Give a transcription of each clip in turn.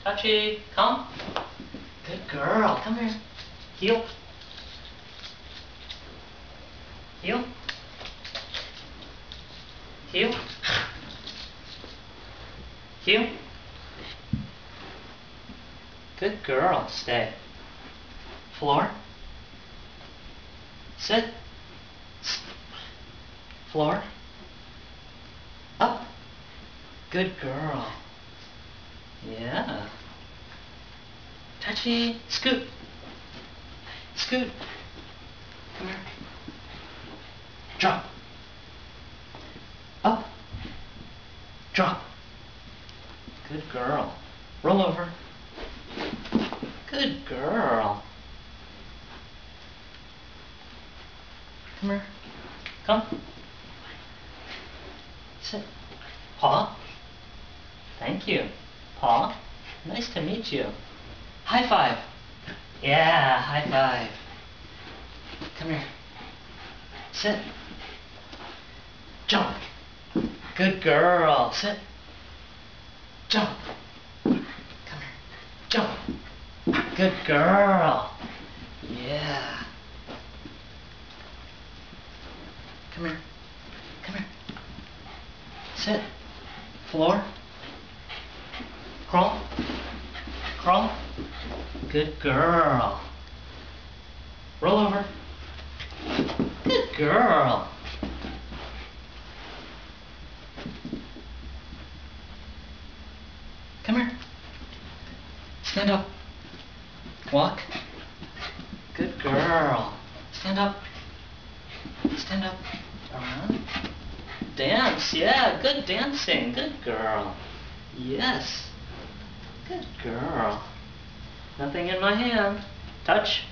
Touchy, come. Good girl. Come here. Heel. Heel. Heel. Heel. Good girl. Stay. Floor. Sit. Floor. Up. Good girl. Yeah. Touchy. Scoot. Scoot. Come here. Drop. Up. Drop. Good girl. Roll over. Good girl. Come here. Come. Sit. Paw. Thank you. Paw. Nice to meet you. High five. Yeah, high five. Come here. Sit. Jump. Good girl. Sit. Jump. Come here. Jump. Good girl. Yeah. Come here. Come here. Sit. Floor. Crawl. Crawl. Good girl. Roll over. Good girl. Come here. Stand up. Walk. Good girl. Stand up. Stand up. Around. Dance. Yeah, good dancing. Good girl. Yes. Good girl. Nothing in my hand. Touch.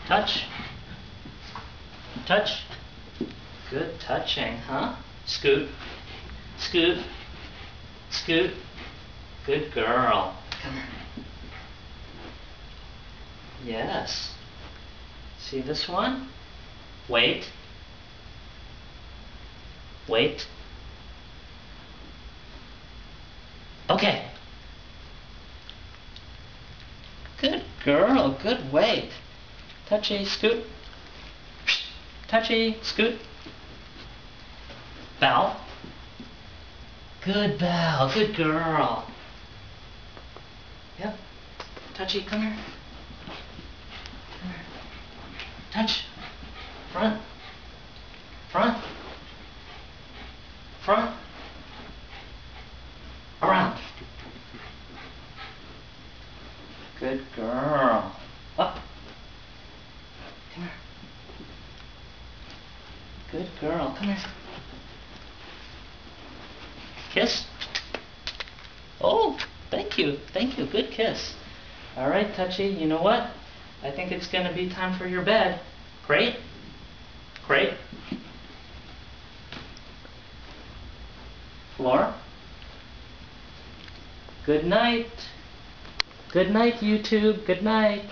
Touch. Touch. Good touching, huh? Scoot. Scoot. Scoot. Good girl. Come here. Yes. See this one? Wait. Wait. Okay. Good girl. Good wait. Touchy, scoot. Touchy, scoot. Bow. Good bow. Good girl. Yep. Touchy, come here. Come here. Touch. Front. Front. Front. Around. Good girl. Up. Come here. Good girl. Come here. Kiss. Oh, thank you. Thank you. Good kiss. All right, Touchy. You know what? I think it's going to be time for your bed. Great? Great. Floor. Good night. Good night, YouTube. Good night.